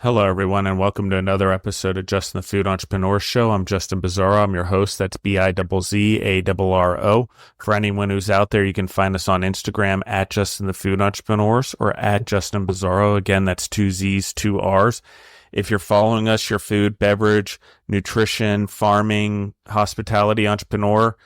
Hello, everyone, and welcome to another episode of Justin the Food Entrepreneur Show. I'm Justin Bizzarro. I'm your host. That's Bizzarro. For anyone who's out there, you can find us on Instagram at Justin the Food Entrepreneurs or at Justin Bizzarro. Again, that's 2 Z's, 2 R's. If you're following us, your food, beverage, nutrition, farming, hospitality entrepreneur,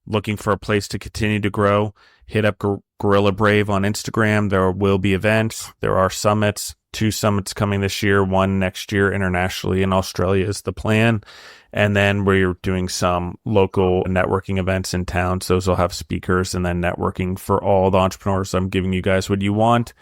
looking for a place to continue to grow, hit up Gorilla Brave on Instagram. There will be events. There are summits. 2 summits coming this year, 1 next year internationally in Australia is the plan. And then we're doing some local networking events in town. So those will have speakers and then networking for all the entrepreneurs. I'm giving you guys what you want.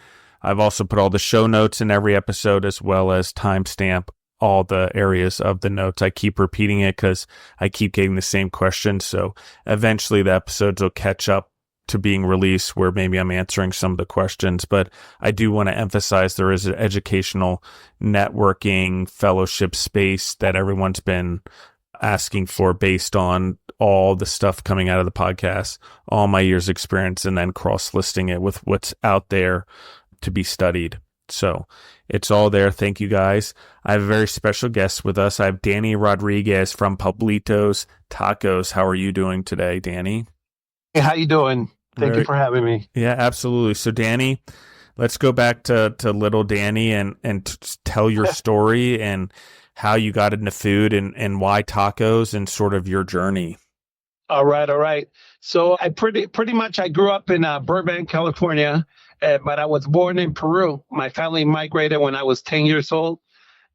I've also put all the show notes in every episode as well as timestamp all the areas of the notes. I keep repeating it because I keep getting the same questions. So eventually the episodes will catch up to being released where maybe I'm answering some of the questions, but I do want to emphasize there is an educational networking fellowship space that everyone's been asking for based on all the stuff coming out of the podcast, all my years experience, and then cross-listing it with what's out there to be studied. So it's all there. Thank you guys. I have a very special guest with us. I have Danny Rodriguez from Pablito's Tacos. How are you doing today, Danny? Hey, how you doing? Thank you for having me. Yeah, absolutely. So Danny, let's go back to little Danny and tell your story and how you got into food and why tacos and sort of your journey. All right. So I pretty much I grew up in Burbank, California, but I was born in Peru. My family migrated when I was 10 years old,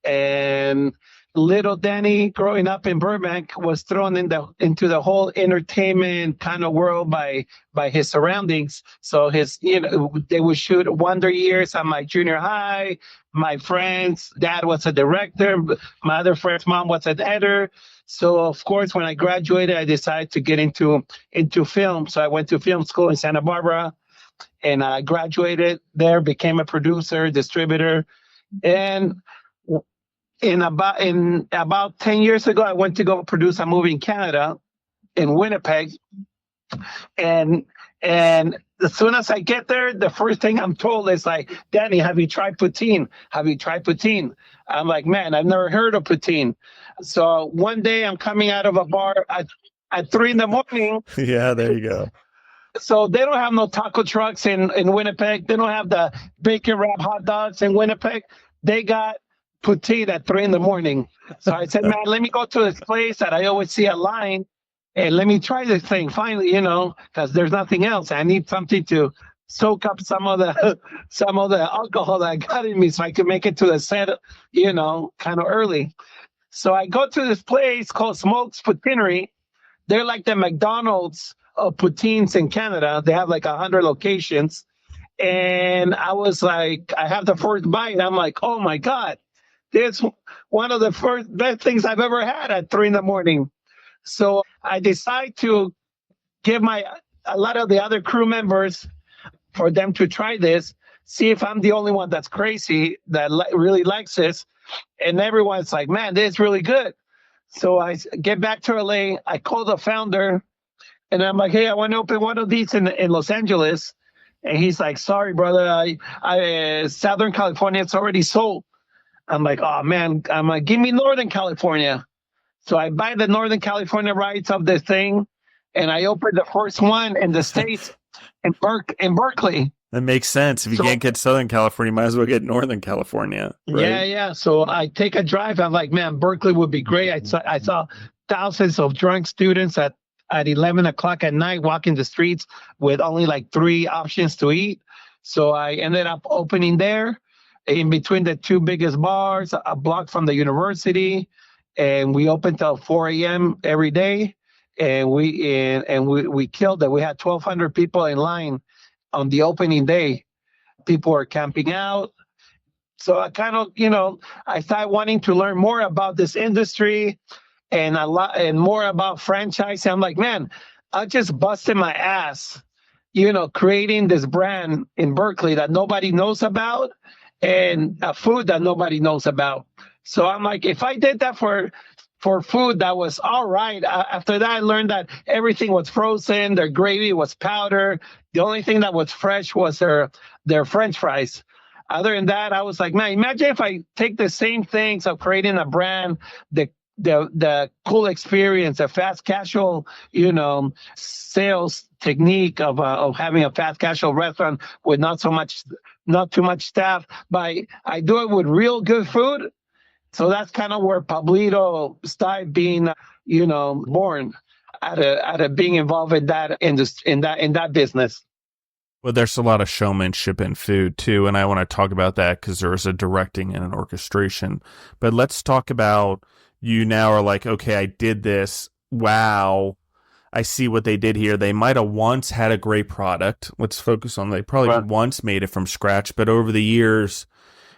and little Danny, growing up in Burbank, was thrown into the whole entertainment kind of world by his surroundings. So they would shoot Wonder Years at my junior high. My friend's dad was a director. My other friend's mom was an editor. So of course, when I graduated, I decided to get into film. So I went to film school in Santa Barbara, and I graduated there, became a producer, distributor, and about 10 years ago, I went to go produce a movie in Canada, in Winnipeg. And as soon as I get there, the first thing I'm told is like, Danny, have you tried poutine? I'm like, man, I've never heard of poutine. So one day I'm coming out of a bar at 3 a.m. Yeah, there you go. So they don't have no taco trucks in Winnipeg. They don't have the bacon wrap hot dogs in Winnipeg. They got poutine at 3 a.m. So I said, man, let me go to this place that I always see a line and let me try this thing finally, because there's nothing else. I need something to soak up some of the alcohol that I got in me so I can make it to the set, kind of early. So I go to this place called Smoke's Culinary. They're like the McDonald's of poutines in Canada. They have like 100 locations. And I was like, I have the first bite. I'm like, oh my God. It's one of the best things I've ever had at 3 a.m. So I decide to give a lot of the other crew members for them to try this, see if I'm the only one that's crazy that really likes this. And everyone's like, man, this is really good. So I get back to LA. I call the founder and I'm like, hey, I want to open one of these in Los Angeles. And he's like, sorry, brother, Southern California, it's already sold. I'm like, oh, man, I'm like, give me Northern California. So I buy the Northern California rights of this thing, and I open the first one in the States in Berkeley. That makes sense. If you can't get Southern California, you might as well get Northern California. Right? Yeah. So I take a drive. I'm like, man, Berkeley would be great. I saw thousands of drunk students at 11 o'clock at night walking the streets with only like 3 options to eat. So I ended up opening there, in between the 2 biggest bars, a block from the university, and we opened till 4 a.m. every day, and we killed it. We had 1,200 people in line on the opening day. People were camping out. So I kind of, I started wanting to learn more about this industry and more about franchising. I'm like, man, I just busted my ass, creating this brand in Berkeley that nobody knows about, and a food that nobody knows about. So I'm like, if I did that for food that was all right, after that I learned that everything was frozen, their gravy was powder. The only thing that was fresh was their French fries. other than that, I was like, man, imagine if I take the same things of creating a brand, the cool experience, a fast casual, sales technique of having a fast casual restaurant with not too much staff, but I do it with real good food. So that's kind of where Pablito started being, born out of being involved in that in that business. Well, there's a lot of showmanship in food too, and I want to talk about that because there's a directing and an orchestration. But let's talk about you now are like, okay, I did this. Wow. I see what they did here. They might have once had a great product. Let's focus on they probably once made it from scratch, but over the years,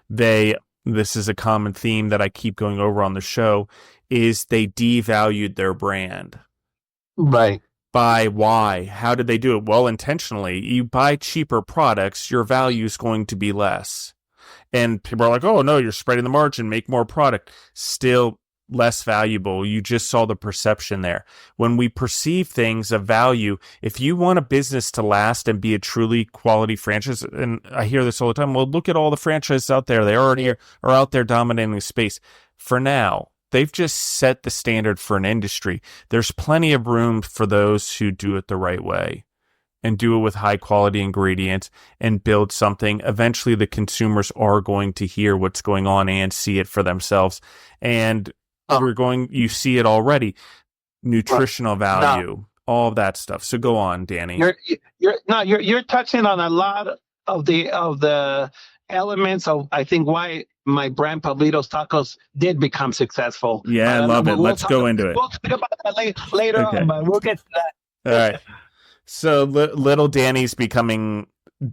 this is a common theme that I keep going over on the show, is they devalued their brand. Right. By why? How did they do it? Well, intentionally. You buy cheaper products, your value is going to be less. And people are like, oh, no, you're spreading the margin, make more product. Still less valuable. You just saw the perception there. When we perceive things of value, if you want a business to last and be a truly quality franchise, and I hear this all the time, well, look at all the franchises out there. They already are out there dominating the space. For now, they've just set the standard for an industry. There's plenty of room for those who do it the right way and do it with high quality ingredients and build something. Eventually, the consumers are going to hear what's going on and see it for themselves. And you see it already. Nutritional value, all of that stuff. So go on, Danny. You're touching on a lot of the elements of, I think, why my brand Pablito's Tacos did become successful. Yeah, I love it. Let's go into it. We'll talk about that later on, but we'll get to that. All right. So little Danny's becoming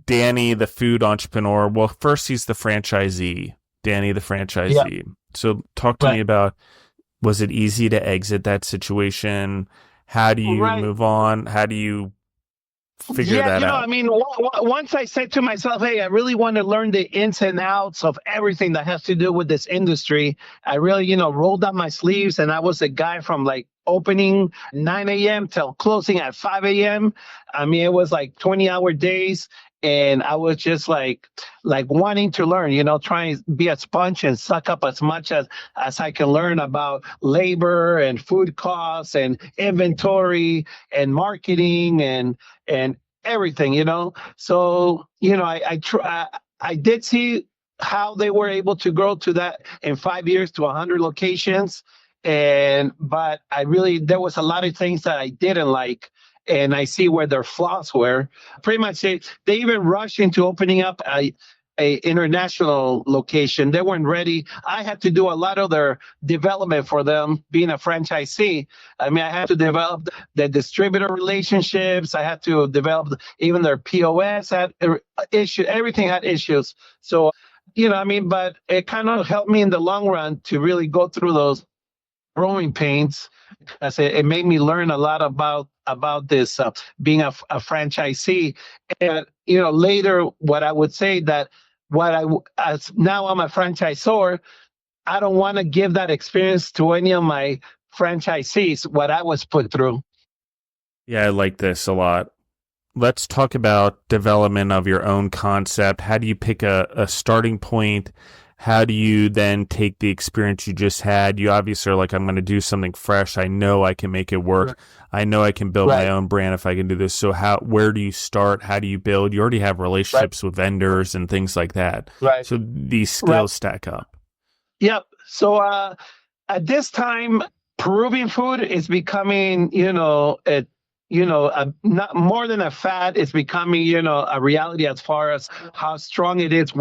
Danny, the food entrepreneur. Well, first he's the franchisee. Danny, the franchisee. Yeah. So talk to me about, was it easy to exit that situation? How do you move on? How do you figure that out? I mean, once I said to myself, hey, I really want to learn the ins and outs of everything that has to do with this industry, I really, rolled up my sleeves, and I was a guy from like opening 9 a.m. till closing at 5 a.m. I mean, it was like 20-hour days. And I was just like wanting to learn, trying to be a sponge and suck up as much as I can learn about labor and food costs and inventory and marketing and everything, So, I did see how they were able to grow to that in 5 years to 100 locations. But there was a lot of things that I didn't like. And I see where their flaws were. Pretty much, they even rushed into opening up a international location. They weren't ready. I had to do a lot of their development for them, being a franchisee. I mean, I had to develop the distributor relationships. I had to develop even their POS had issues. Everything had issues. So, but it kind of helped me in the long run to really go through those growing pains. It made me learn a lot about this being a franchisee. And later, what I would say that as now I'm a franchisor, I don't want to give that experience to any of my franchisees, what I was put through. Yeah, I like this a lot. Let's talk about development of your own concept. How do you pick a starting point? How do you then take the experience you just had? You obviously are like, I'm going to do something fresh. I know I can make it work. Right. I know I can build my own brand if I can do this. So where do you start? How do you build? You already have relationships with vendors and things like that. Right. So these skills stack up. Yep. So at this time, Peruvian food is becoming, not more than a fad. It's becoming, a reality as far as how strong it is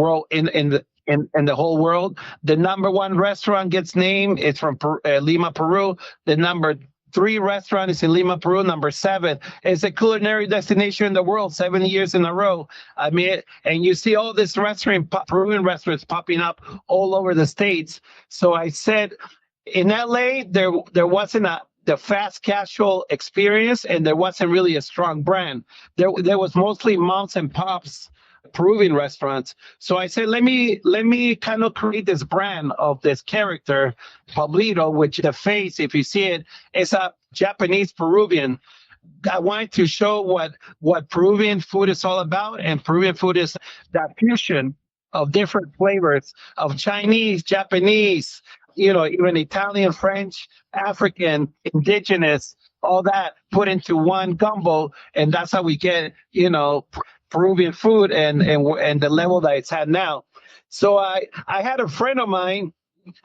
in the whole world. The number one restaurant gets named. It's from Lima, Peru. The number 3 restaurant is in Lima, Peru. Number 7 is a culinary destination in the world, 7 years in a row. I mean, and you see all this Peruvian restaurants popping up all over the States. So I said, in LA, there wasn't the fast casual experience, and there wasn't really a strong brand. There was mostly moms and pops Peruvian restaurants. So I said, let me kind of create this brand of this character, Pablito, which the face, if you see it, is a Japanese Peruvian. I wanted to show what Peruvian food is all about, and Peruvian food is that fusion of different flavors of Chinese, Japanese, even Italian, French, African, indigenous, all that put into one gumbo. And that's how we get, Peruvian food and the level that it's at now. So I had a friend of mine.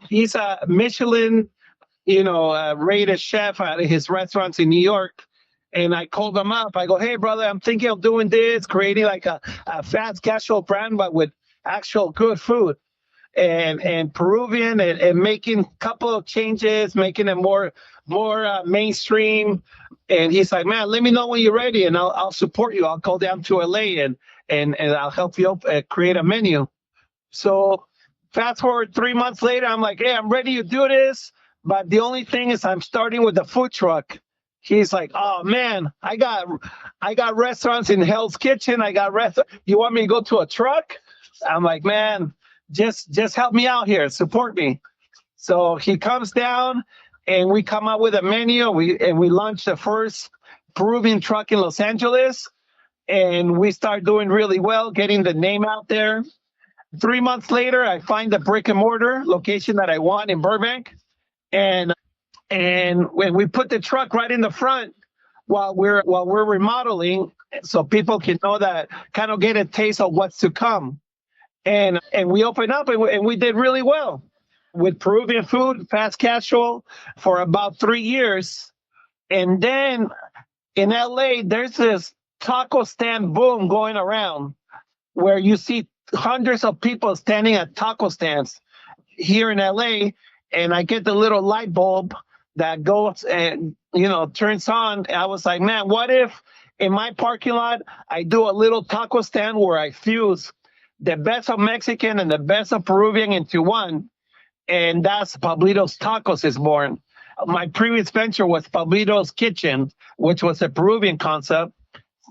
He's a Michelin, rated chef at his restaurants in New York. And I called him up. I go, hey, brother, I'm thinking of doing this, creating like a fast casual brand, but with actual good food and Peruvian and making a couple of changes, making it more mainstream. And he's like, man, let me know when you're ready and I'll support you. I'll go down to LA and I'll help you create a menu. So fast forward 3 months later, I'm like, hey, I'm ready to do this. But the only thing is I'm starting with the food truck. He's like, oh man, I got restaurants in Hell's Kitchen. You want me to go to a truck? I'm like, man, just help me out here, support me. So he comes down and we come up with a menu. We launched the first Peruvian truck in Los Angeles, and we start doing really well, getting the name out there. 3 months later, I find the brick and mortar location that I want in Burbank, and when we put the truck right in the front while we're remodeling, so people can know that, kind of get a taste of what's to come. And we opened up and we did really well with Peruvian food, fast casual, for about 3 years. And then in LA, there's this taco stand boom going around where you see hundreds of people standing at taco stands here in LA. And I get the little light bulb that goes and, turns on. I was like, man, what if in my parking lot, I do a little taco stand where I fuse the best of Mexican and the best of Peruvian into one. And that's Pablito's Tacos is born. My previous venture was Pablito's Kitchen, which was a Peruvian concept.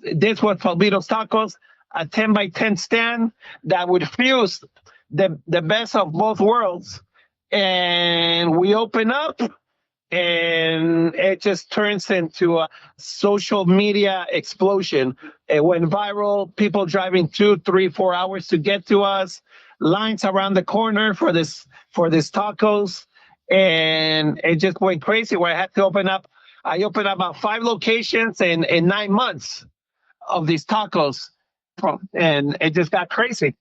This was Pablito's Tacos, a 10 by 10 stand that would fuse the best of both worlds. And we open up and it just turns into a social media explosion. It went viral, people driving 2, 3, 4 hours to get to us, lines around the corner for this tacos, and it just went crazy where I opened up about 5 locations in 9 months of these tacos, and it just got crazy.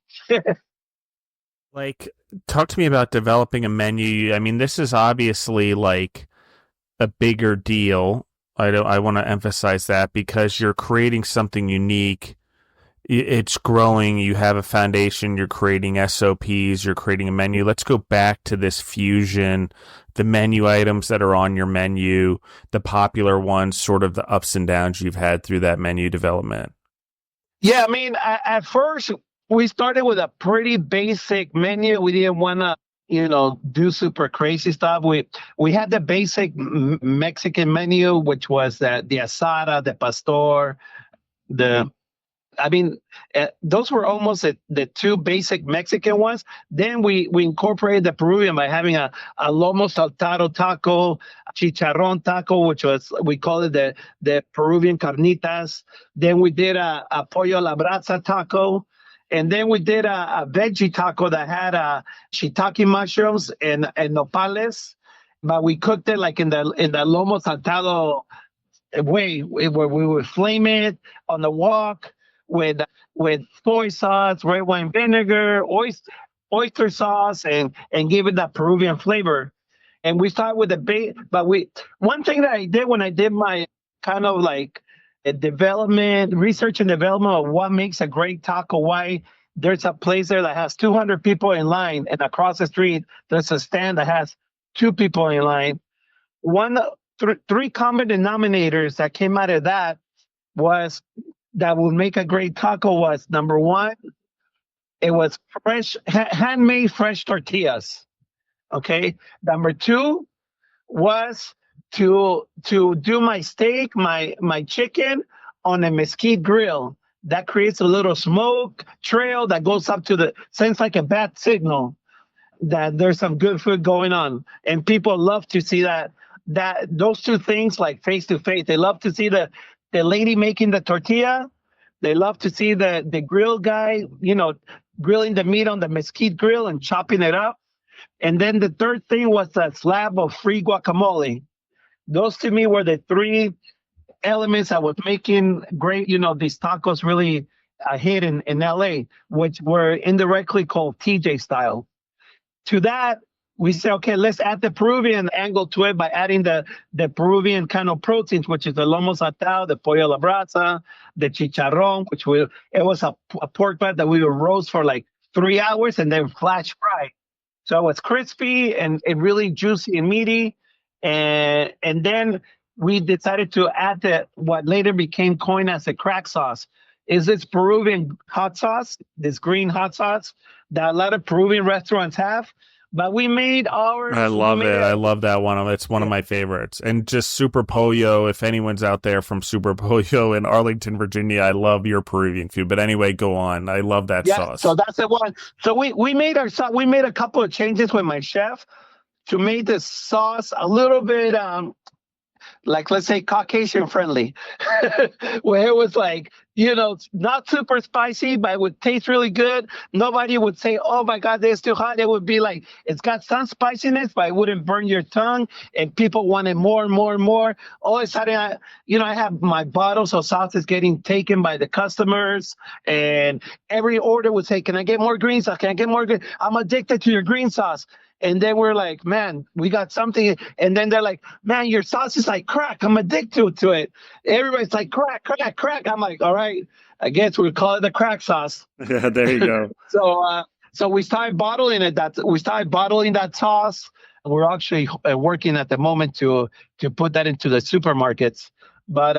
Like, talk to me about developing a menu. I mean, this is obviously like a bigger deal. I want to emphasize that because you're creating something unique. It's growing. You have a foundation. You're creating SOPs. You're creating a menu. Let's go back to this fusion, the menu items that are on your menu, the popular ones, sort of the ups and downs you've had through that menu development. Yeah, I mean, at first we started with a pretty basic menu. We didn't want to, do super crazy stuff. We had the basic Mexican menu, which was the asada, the pastor, those were almost the 2 basic Mexican ones. Then we incorporated the Peruvian by having a lomo saltado taco, chicharrón taco, which we call it the Peruvian carnitas. Then we did a pollo a la brasa taco. And then we did a veggie taco that had shiitake mushrooms and nopales, but we cooked it like in the lomo saltado way, where we would flame it on the wok with soy sauce, red wine vinegar, oyster sauce, and give it that Peruvian flavor. And we started with the base, but one thing that I did when I did my kind of like research and development of what makes a great taco, why there's a place there that has 200 people in line, and across the street there's a stand that has 2 people in line. 3 common denominators that came out of that would make a great taco was, number 1, it was handmade fresh tortillas. Okay. Number 2 was to do my steak, my chicken on a mesquite grill. That creates a little smoke trail that goes up sends like a bat signal that there's some good food going on. And people love to see that those 2 things, like face to face. They love to see the lady making the tortilla. They love to see the grill guy, grilling the meat on the mesquite grill and chopping it up. And then the third thing was a slab of free guacamole. Those to me were the three elements that was making great, these tacos really a hit in LA, which were indirectly called TJ style. To that, we say, okay, let's add the Peruvian angle to it by adding the Peruvian kind of proteins, which is the lomo saltado, the pollo a la brasa, the chicharrón, it was a pork butt that we would roast for like 3 hours and then flash fry. So it's crispy and really juicy and meaty. And then we decided to add what later became coined as the crack sauce. Is this Peruvian hot sauce, this green hot sauce that a lot of Peruvian restaurants have. But we made ours. I love it. I love that one. It's one of my favorites. And just Super Pollo, if anyone's out there from Super Pollo in Arlington, Virginia, I love your Peruvian food. But anyway, go on. I love that sauce. So that's the one. So we made we made a couple of changes with my chef to make the sauce a little bit like, let's say, Caucasian friendly, where it was like, not super spicy, but it would taste really good. Nobody would say, oh my God, it's too hot. It would be like, it's got some spiciness, but it wouldn't burn your tongue. And people wanted more and more and more. All of a sudden, I have my bottles of sauces getting taken by the customers. And every order would say, can I get more green sauce? Can I get more green? I'm addicted to your green sauce. And then we're like, man, we got something. And then they're like, man, your sauce is like crack. I'm addicted to it. Everybody's like, crack, crack, crack. I'm like, all right, I guess we'll call it the crack sauce. Yeah, there you go. So we started bottling it. We started bottling that sauce. And we're actually working at the moment to put that into the supermarkets. But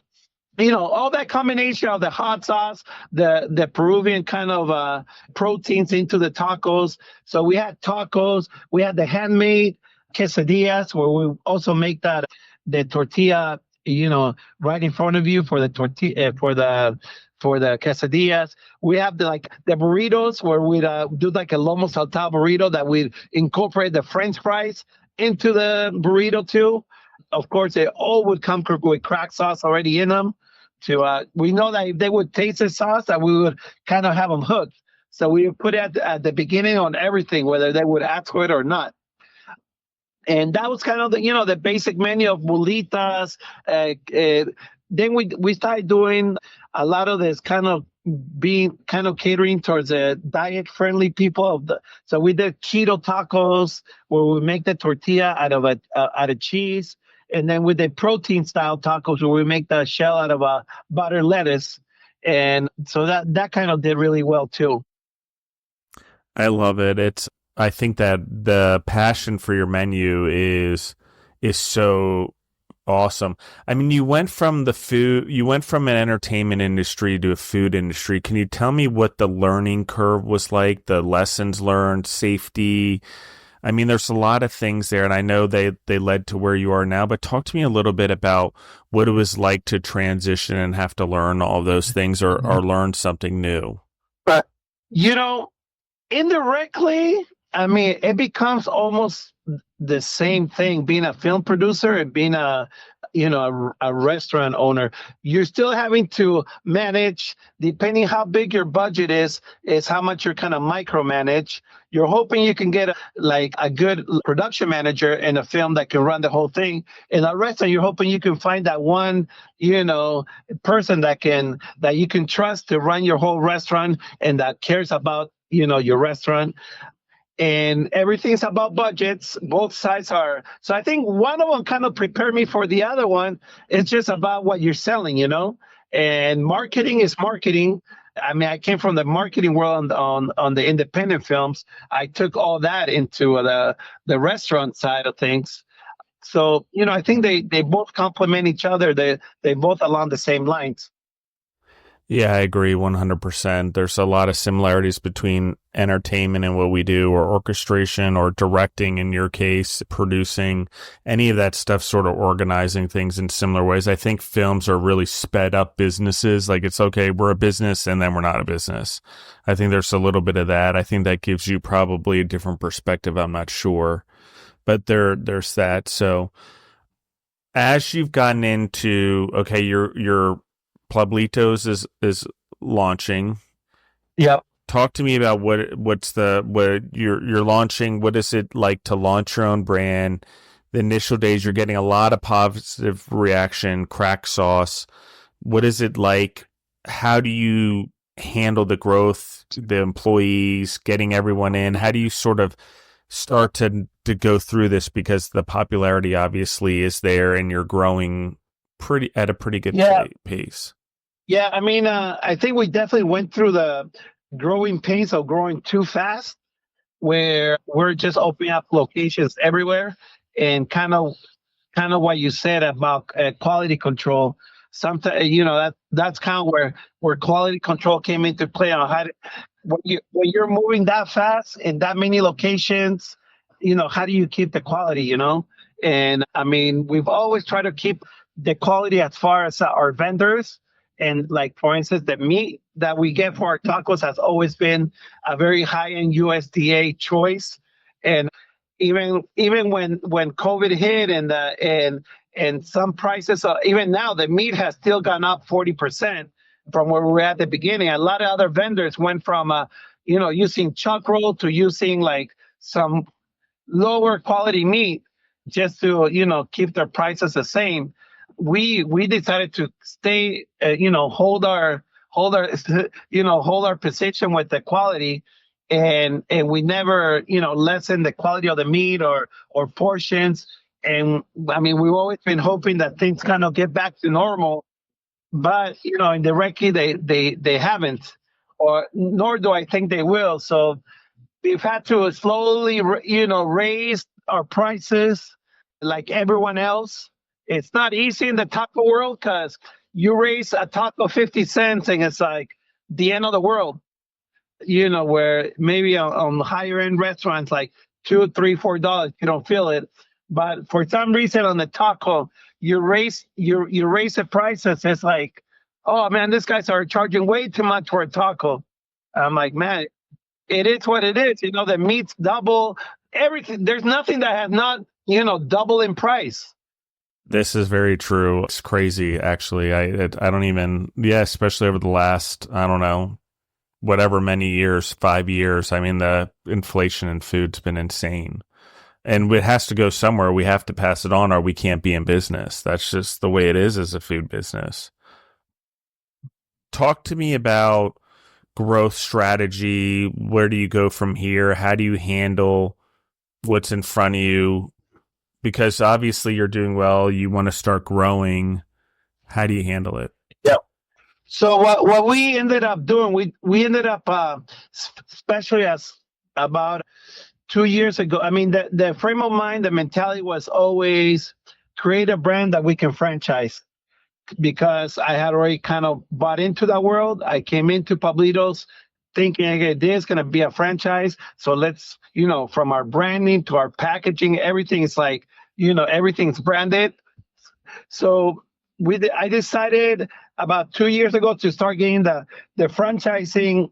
all that combination of the hot sauce, the Peruvian kind of proteins into the tacos. So we had tacos, we had the handmade quesadillas, where we also make the tortilla, right in front of you for the tortilla for the quesadillas. We have the burritos, where we do like a lomo saltado burrito that we incorporate the French fries into the burrito too. Of course, they all would come with crack sauce already in them. We know that if they would taste the sauce, that we would kind of have them hooked. So we would put it at the beginning on everything, whether they would ask for it or not. And that was kind of the basic menu of bolitas. Then we started doing a lot of this kind of catering towards the diet friendly people so we did keto tacos, where we make the tortilla out of cheese. And then with the protein style tacos, where we make the shell out of butter lettuce. And so that kind of did really well too. I love it. I think that the passion for your menu is so awesome. I mean, you went from an entertainment industry to a food industry. Can you tell me what the learning curve was like, the lessons learned, safety? I mean, there's a lot of things there, and I know they led to where you are now, but talk to me a little bit about what it was like to transition and have to learn all those things or learn something new. But, indirectly, I mean, it becomes almost the same thing being a film producer and being a restaurant owner. You're still having to manage, depending how big your budget is how much you're kind of micromanage. You're hoping you can get a good production manager in a film that can run the whole thing. In a restaurant, you're hoping you can find that one, person that you can trust to run your whole restaurant and that cares about, your restaurant. And everything's about budgets. Both sides are. So I think one of them kind of prepared me for the other one. It's just about what you're selling, and marketing is marketing. I mean, I came from the marketing world on the independent films. I took all that into the restaurant side of things. So, I think they both complement each other. They both along the same lines. Yeah, I agree 100%. There's a lot of similarities between entertainment and what we do, or orchestration, or directing in your case, producing, any of that stuff, sort of organizing things in similar ways. I think films are really sped up businesses. Like, it's okay, we're a business and then we're not a business. I think there's a little bit of that. I think that gives you probably a different perspective. I'm not sure, but there's that. So as you've gotten into, okay, your Pablitos is launching. Yep. Talk to me about what you're launching. What is it like to launch your own brand? The initial days, you're getting a lot of positive reaction, crack sauce. What is it like? How do you handle the growth, the employees, getting everyone in? How do you sort of start to go through this, because the popularity obviously is there and you're growing at a pretty good pace? Yeah, I mean, I think we definitely went through the growing pains of growing too fast, where we're just opening up locations everywhere, and kind of what you said about quality control. Sometimes that's kind of where quality control came into play on how to, when you're moving that fast in that many locations, how do you keep the quality? And I mean, we've always tried to keep the quality as far as our vendors. And like, for instance, the meat that we get for our tacos has always been a very high-end USDA choice. And even when COVID hit and some prices, even now, the meat has still gone up 40% from where we were at the beginning. A lot of other vendors went from using chuck roll to using like some lower quality meat just to keep their prices the same. We decided to stay, hold our position with the quality, and we never lessen the quality of the meat or portions. And I mean, we've always been hoping that things kind of get back to normal, but indirectly they haven't, or nor do I think they will. So we've had to slowly raise our prices like everyone else. It's not easy in the taco world, because you raise a taco 50 cents and it's like the end of the world, where maybe on higher end restaurants, like $2, $3, $4, you don't feel it. But for some reason on the taco, you raise the prices. It's like, oh man, these guys are charging way too much for a taco. I'm like, man, it is what it is. The meat's double, everything. There's nothing that has not, double in price. This is very true. It's crazy, actually. I don't even, especially over the last, I don't know, whatever many years, 5 years. I mean, the inflation in food's been insane. And it has to go somewhere. We have to pass it on, or we can't be in business. That's just the way it is as a food business. Talk to me about growth strategy. Where do you go from here? How do you handle what's in front of you? Because obviously you're doing well. You want to start growing. How do you handle it? Yeah. So what we ended up doing, we ended up, especially as about 2 years ago. I mean, the frame of mind, the mentality was always create a brand that we can franchise, because I had already kind of bought into that world. I came into Pablito's thinking, okay, this is going to be a franchise. So let's, from our branding to our packaging, everything is like, everything's branded. So I decided about 2 years ago to start getting the franchising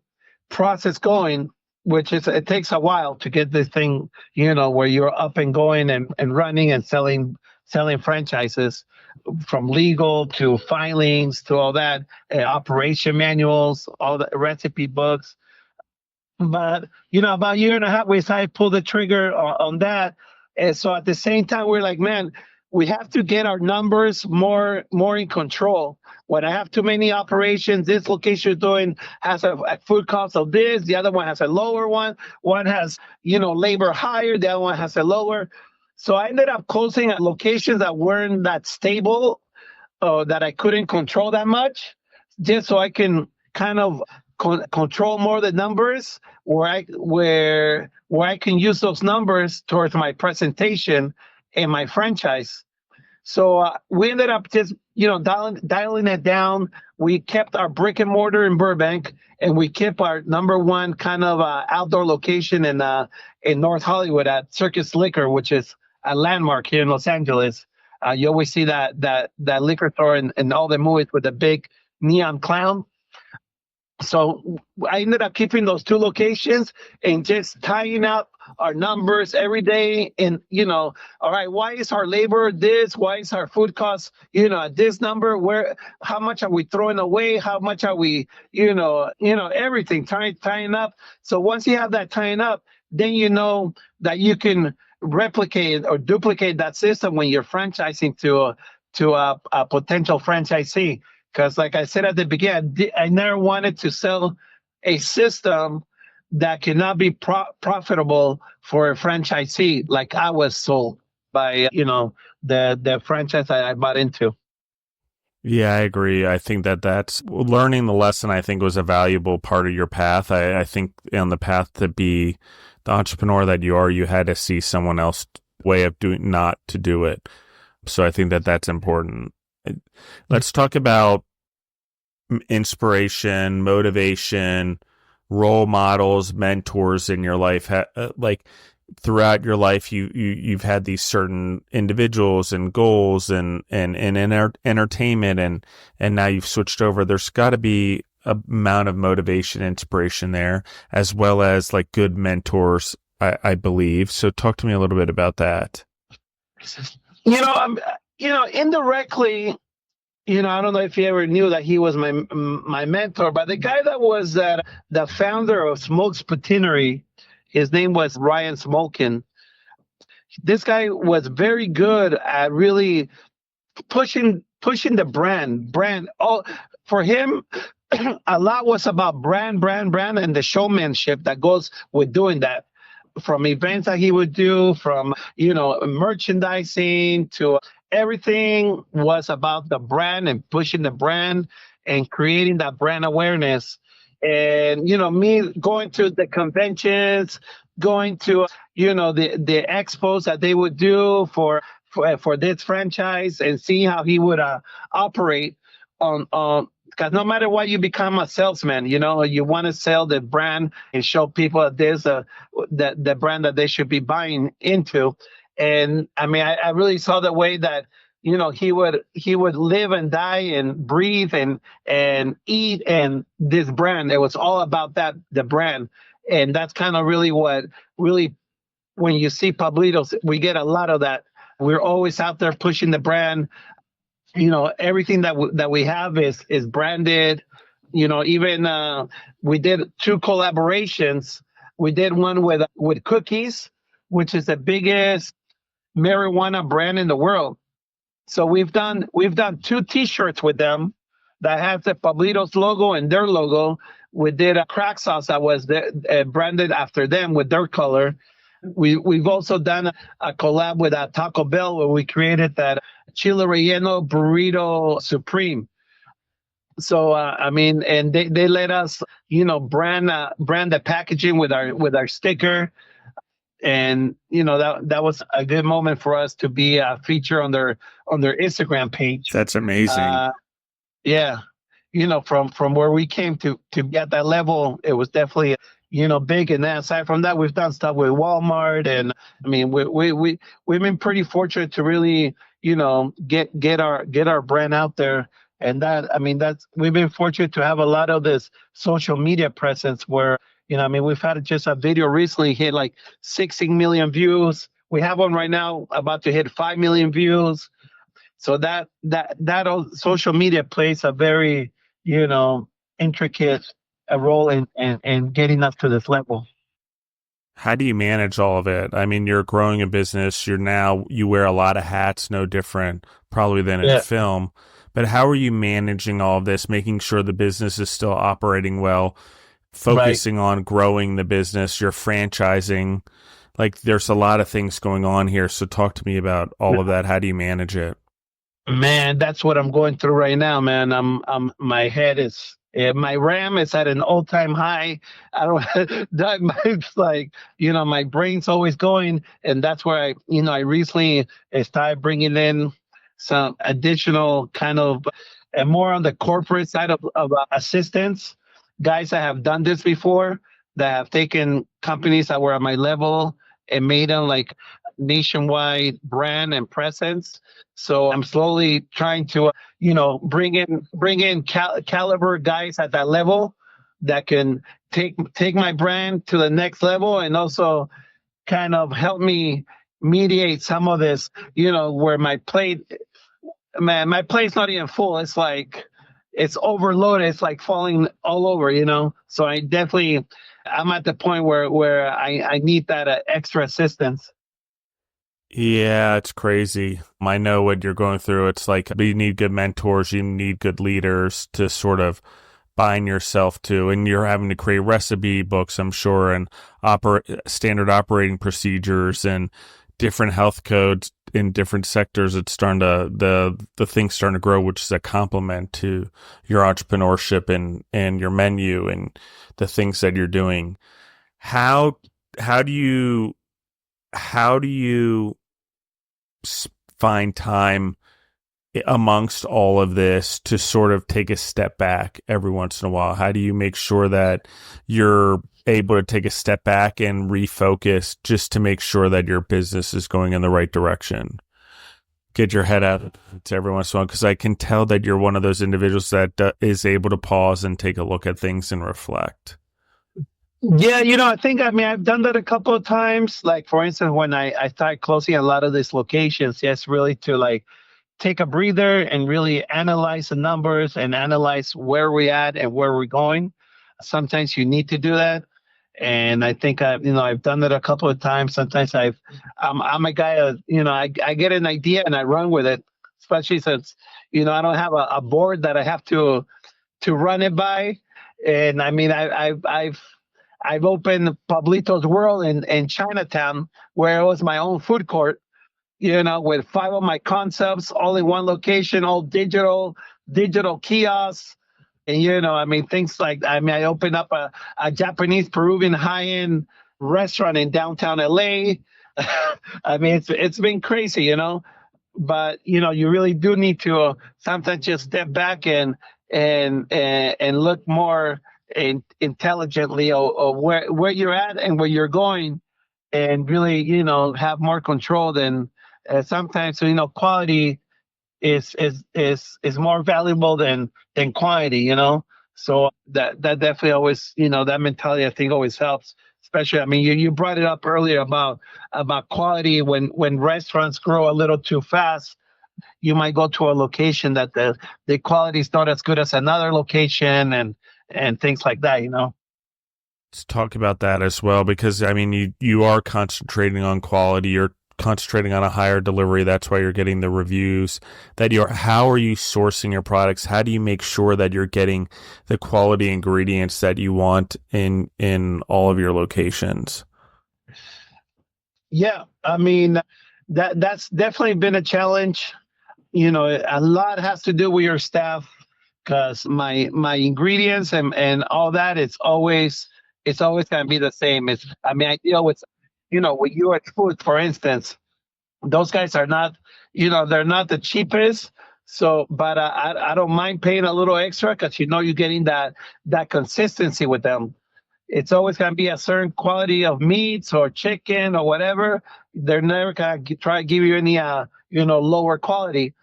process going, which is, it takes a while to get this thing, where you're up and going and running and selling franchises, from legal to filings to all that, operation manuals, all the recipe books. But, about a year and a half, we decided to pull the trigger on that. And so at the same time, we're like, man, we have to get our numbers more in control. When I have too many operations, this location has a food cost of this, the other one has a lower one. One has, labor higher, the other one has a lower. So I ended up closing locations that weren't that stable, that I couldn't control that much, just so I can kind of control more the numbers, where I can use those numbers towards my presentation and my franchise. So we ended up just, dialing it down. We kept our brick and mortar in Burbank, and we kept our number one kind of outdoor location in North Hollywood at Circus Liquor, which is a landmark here in Los Angeles. You always see that liquor store in all the movies with the big neon clown. So I ended up keeping those two locations and just tying up our numbers every day. And, all right, why is our labor this? Why is our food cost, at this number? How much are we throwing away? How much are we, everything tying up. So once you have that tying up, then you know that you can replicate or duplicate that system when you're franchising to a potential franchisee. Because, like I said at the beginning, I never wanted to sell a system that cannot be profitable for a franchisee, like I was sold by, the franchise that I bought into. Yeah, I agree. I think that's learning the lesson. I think was a valuable part of your path. I think on the path to be the entrepreneur that you are, you had to see someone else's way of doing, not to do it. So I think that's important. Let's talk about inspiration, motivation, role models, mentors in your life. Like throughout your life, you've had these certain individuals and goals and entertainment, and now you've switched over. There's got to be a amount of motivation, inspiration there, as well as like good mentors, I believe. So talk to me a little bit about that. Indirectly, I don't know if you ever knew that he was my mentor, but the guy that was the founder of Smokes Culinary, his name was Ryan Smokin. This guy was very good at really pushing the brand. Oh, for him, a lot was about brand, and the showmanship that goes with doing that. From events that he would do, from merchandising to everything was about the brand and pushing the brand and creating that brand awareness. And me going to the conventions, going to the expos that they would do for this franchise, and seeing how he would operate on. Because no matter what, you become a salesman. You want to sell the brand and show people that there's the brand that they should be buying into. And I mean, I really saw the way that he would live and die and breathe and eat and this brand. It was all about the brand, and that's kind of really when you see Pablito, we get a lot of that. We're always out there pushing the brand. Everything that we have is branded. Even we did 2 collaborations. We did one with Cookies, which is the biggest marijuana brand in the world. So we've done 2 T-shirts with them that have the Pablito's logo and their logo. We did a crack sauce that was branded after them with their color. We've also done a collab with Taco Bell where we created that chile relleno burrito supreme. So and they let us brand the packaging with our sticker, and that was a good moment for us to be a feature on their Instagram page. That's amazing. Yeah, from where we came to get that level, it was definitely big. And then aside from that, we've done stuff with Walmart, and I mean we've been pretty fortunate to really get our brand out there. And we've been fortunate to have a lot of this social media presence where we've had just a video recently hit like 16 million views. We have one right now about to hit 5 million views. So that social media plays a very intricate role in getting us to this level. How do you manage all of it? I mean, you're growing a business. You wear a lot of hats, no different probably than in film. But how are you managing all of this, making sure the business is still operating well, focusing on growing the business, you're franchising? Like, there's a lot of things going on here. So talk to me about all of that. How do you manage it? Man, that's what I'm going through right now, man. My head is, my RAM is at an all-time high. It's like, my brain's always going. And that's where I recently started bringing in some additional kind of more on the corporate side of assistance, guys that have done this before, that have taken companies that were at my level and made them like nationwide brand and presence. So I'm slowly trying to, bring in caliber guys at that level that can take my brand to the next level, and also kind of help me mediate some of this, where my plate's not even full. It's like it's overloaded. It's like falling all over. So I'm at the point where I need that extra assistance. Yeah, it's crazy. I know what you're going through. It's like you need good mentors, you need good leaders to sort of bind yourself to, and you're having to create recipe books, I'm sure, and standard operating procedures and different health codes in different sectors. It's starting to the thing's starting to grow, which is a compliment to your entrepreneurship and your menu and the things that you're doing. How do you find time amongst all of this to sort of take a step back every once in a while? How do you make sure that you're able to take a step back and refocus just to make sure that your business is going in the right direction? Get your head out to every once in a while, because I can tell that you're one of those individuals that is able to pause and take a look at things and reflect. Yeah, I've done that a couple of times. Like, for instance, when I started closing a lot of these locations, yes, really to like take a breather and really analyze the numbers and analyze where we're at and where we're going. Sometimes you need to do that. And I think I've done that a couple of times. Sometimes I'm a guy, I get an idea and I run with it, especially since, I don't have a board that I have to run it by. And I mean, I've opened Pablito's World in Chinatown, where it was my own food court, with 5 of my concepts, all in one location, all digital kiosks. And, things like, I opened up a Japanese Peruvian high-end restaurant in downtown LA. It's been crazy, but, you really do need to sometimes just step back and look more intelligently of where you're at and where you're going, and really, have more control than sometimes. So, quality is more valuable than quantity. So that definitely always, that mentality I think always helps. Especially, you brought it up earlier about quality. When restaurants grow a little too fast, you might go to a location that the quality is not as good as another location, and things like that. Let's talk about that as well, because you are concentrating on quality. You're concentrating on a higher delivery. That's why you're getting the reviews how are you sourcing your products? How do you make sure that you're getting the quality ingredients that you want in all of your locations? Yeah, that's definitely been a challenge. A lot has to do with your staff, because my ingredients and all that, it's always going to be the same. I deal with, with US Food, for instance. Those guys are not, they're not the cheapest. So, but I don't mind paying a little extra, because you're getting that consistency with them. It's always going to be a certain quality of meats or chicken or whatever. They're never going to try to give you any lower quality.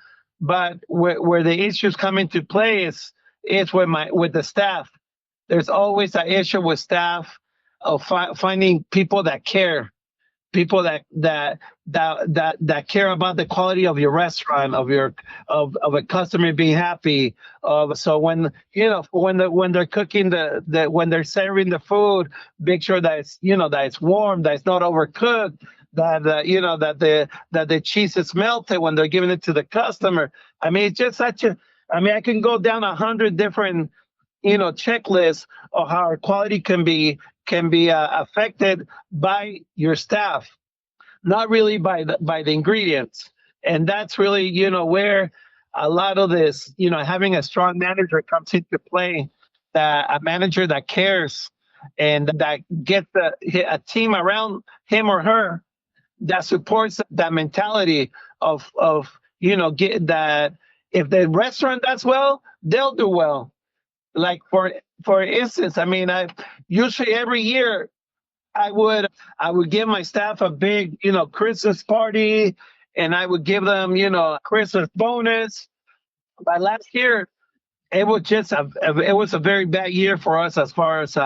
But where the issues come into play is with the staff. There's always an issue with staff of finding people that care, people that care about the quality of your restaurant, of a customer being happy. So when they're cooking when they're serving the food, make sure that it's warm, that it's not overcooked, that the cheese is melted when they're giving it to the customer. It's just I can go down 100 different checklists of how our quality can be affected by your staff, not really by the ingredients. And that's really where a lot of this, having a strong manager comes into play. That a manager that cares and that gets a team around him or her that supports that mentality of get that if the restaurant does well, they'll do well. Like for instance, I usually every year I would give my staff a big Christmas party, and I would give them a Christmas bonus. By last year, it was just it was a very bad year for us as far as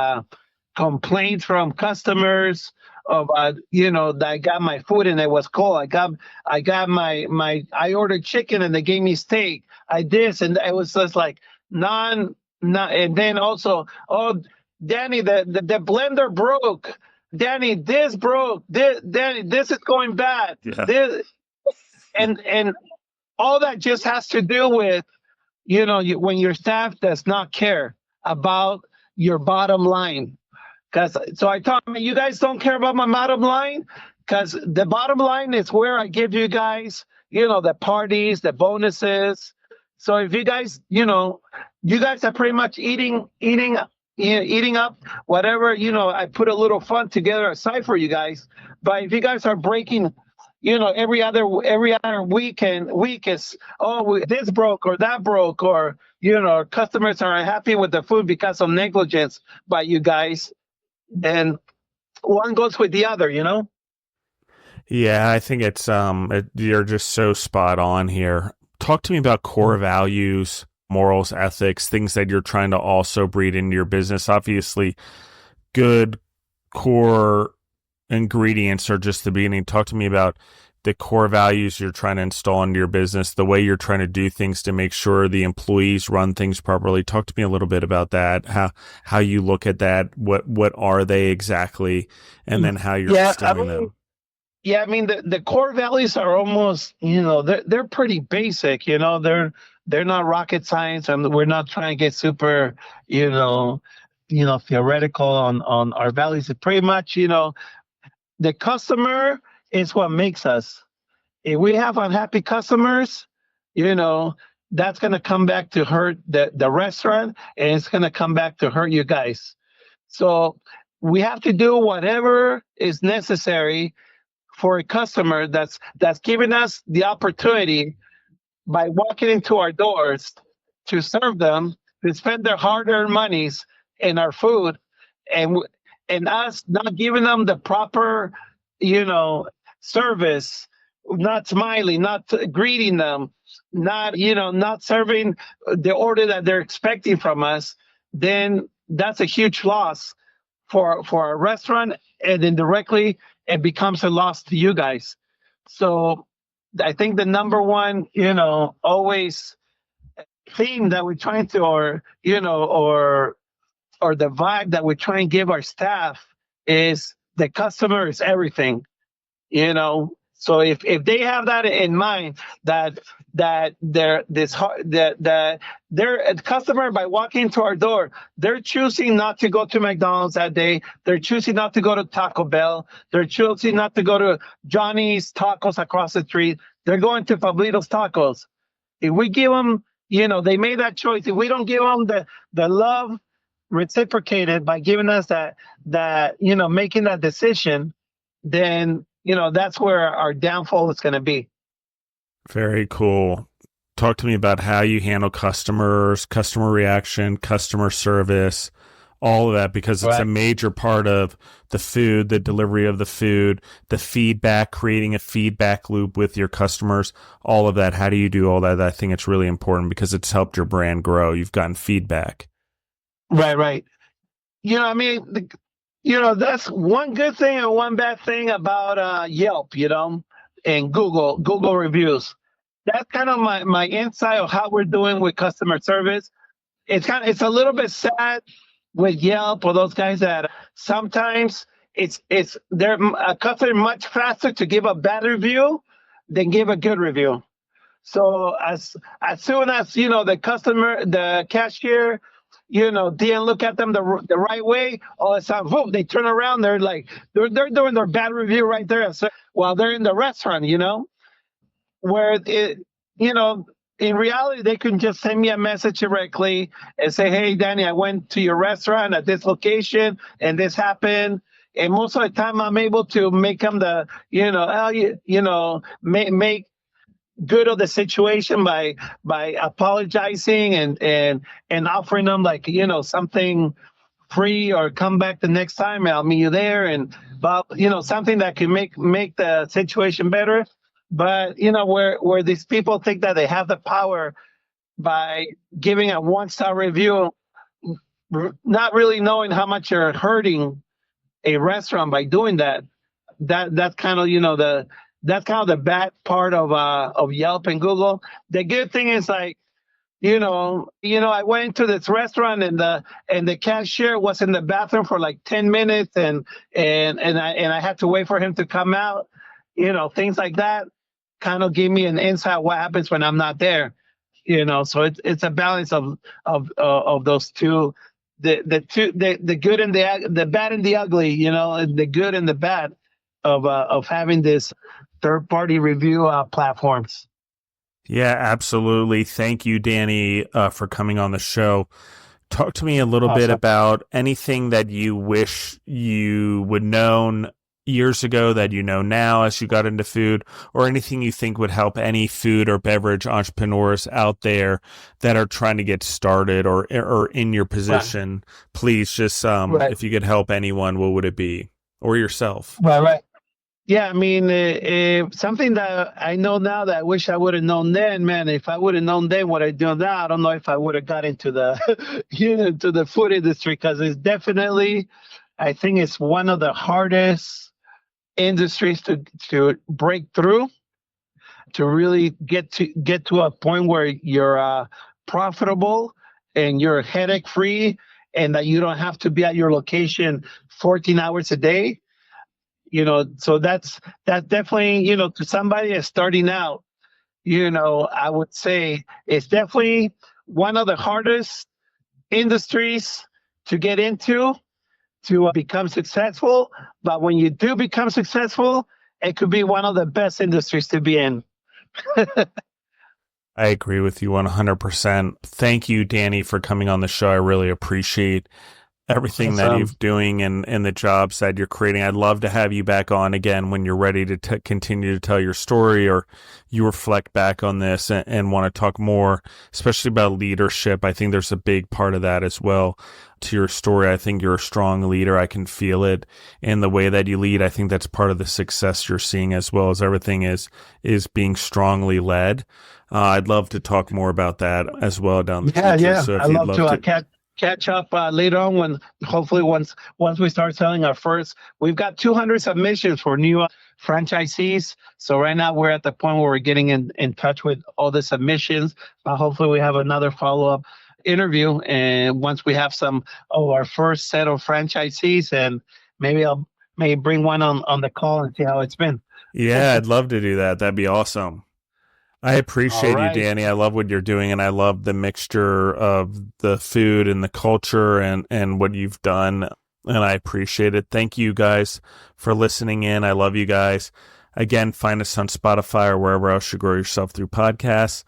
complaints from customers of that I got my food and it was cold. I got I ordered chicken and they gave me steak. I this and it was just like non and then also, oh, Danny, the blender broke. Danny, this broke. Danny, this is going bad. Yeah. This and all that just has to do with when your staff does not care about your bottom line. So I told them, you guys don't care about my bottom line, because the bottom line is where I give you guys, the parties, the bonuses. So if you guys, you guys are pretty much eating up whatever, I put a little fun together aside for you guys. But if you guys are breaking, every other week is, this broke or that broke, or customers are unhappy with the food because of negligence by you guys, and one goes with the other. Yeah, I think it's you're just so spot on here. Talk to me about core values, morals, ethics, things that you're trying to also breed into your business. Obviously, good core ingredients are just the beginning. Talk to me about the core values you're trying to install into your business, the way you're trying to do things to make sure the employees run things properly. Talk to me a little bit about that, how you look at that, what are they exactly, and then how you're instilling them. Yeah, I mean the core values are almost, they're pretty basic. They're not rocket science, and we're not trying to get super, theoretical on our values. It's pretty much, the customer is what makes us. If we have unhappy customers, that's going to come back to hurt the restaurant, and it's going to come back to hurt you guys. So we have to do whatever is necessary for a customer that's giving us the opportunity by walking into our doors to serve them, to spend their hard-earned monies in our food, and us not giving them the proper, service, not smiling, not greeting them, not serving the order that they're expecting from us, then that's a huge loss for our restaurant, and indirectly it becomes a loss to you guys. So I think the number one, always theme that we're trying to, or the vibe that we're trying to give our staff is the customer is everything. So if they have that in mind, that they're a customer, by walking into our door, they're choosing not to go to McDonald's that day. They're choosing not to go to Taco Bell. They're choosing not to go to Johnny's Tacos across the street. They're going to Pablito's Tacos. If we give them, they made that choice. If we don't give them the love reciprocated by giving us that making that decision, then that's where our downfall is going to be. Very cool. Talk to me about how you handle customers, customer reaction, customer service, all of that, because it's a major part of the food, the delivery of the food, the feedback, creating a feedback loop with your customers, all of that. How do you do all that? I think it's really important because it's helped your brand grow. You've gotten feedback. Right. That's one good thing and one bad thing about Yelp, and Google reviews. That's kind of my insight of how we're doing with customer service. It's a little bit sad with Yelp or those guys that sometimes they're a customer much faster to give a bad review than give a good review. So as soon as the cashier didn't look at them the right way, all of a sudden, boom, they turn around. They're like, they're doing their bad review right there while they're in the restaurant, where in reality, they can just send me a message directly and say, hey, Danny, I went to your restaurant at this location and this happened. And most of the time I'm able to make them make good of the situation by apologizing and offering them something free, or come back the next time, I'll meet you there, and something that can make the situation better. But where these people think that they have the power by giving a 1-star review, not really knowing how much you're hurting a restaurant by doing that. That's kind of that's kind of the bad part of Yelp and Google. The good thing is like I went into this restaurant and the cashier was in the bathroom for like 10 minutes and I had to wait for him to come out. Things like that kind of give me an insight what happens when I'm not there. So it's a balance of those two, the good and the bad and the ugly, the good and the bad of having this third party review platforms. Yeah, absolutely. Thank you, Danny, for coming on the show. Talk to me a little bit about anything that you wish you would known years ago that you know now as you got into food, or anything you think would help any food or beverage entrepreneurs out there that are trying to get started or in your position. Right. Please just, if you could help anyone, what would it be? Or yourself? Right. Yeah, I mean, something that I know now that I wish I would have known then, man. If I would have known then what I do now, I don't know if I would have got into the to the food industry, because it's definitely, I think it's one of the hardest industries to break through, to really get to a point where you're profitable and you're headache free, and that you don't have to be at your location 14 hours a day. So that's definitely, to somebody that's starting out, I would say it's definitely one of the hardest industries to get into, to become successful. But when you do become successful, it could be one of the best industries to be in. I agree with you 100%. Thank you, Danny, for coming on the show. I really appreciate everything that you're doing and the jobs that you're creating. I'd love to have you back on again when you're ready to continue to tell your story, or you reflect back on this and want to talk more, especially about leadership. I think there's a big part of that as well to your story. I think you're a strong leader. I can feel it in the way that you lead. I think that's part of the success you're seeing, as well as everything is being strongly led. I'd love to talk more about that as well down the future. Yeah. So I'd love to catch up later on, when hopefully once we start selling our first. We've got 200 submissions for new franchisees. So right now we're at the point where we're getting in touch with all the submissions. But hopefully we have another follow-up interview, and once we have some of our first set of franchisees, and maybe I'll bring one on the call and see how it's been. Yeah, I'd love to do that. That'd be awesome. I appreciate you, Danny. I love what you're doing, and I love the mixture of the food and the culture and what you've done, and I appreciate it. Thank you guys for listening in. I love you guys. Again, find us on Spotify or wherever else you grow yourself through podcasts.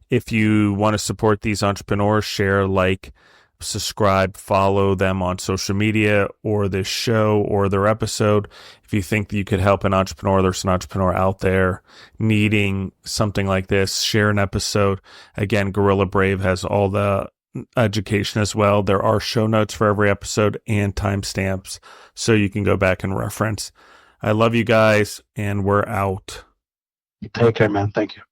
If you want to support these entrepreneurs, share, like, subscribe, follow them on social media or this show or their episode. If you think that you could help an entrepreneur, there's an entrepreneur out there needing something like this, share an episode. Again, Gorilla Brave has all the education as well. There are show notes for every episode and timestamps, so you can go back and reference. I love you guys, and we're out. Take care, man. Thank you.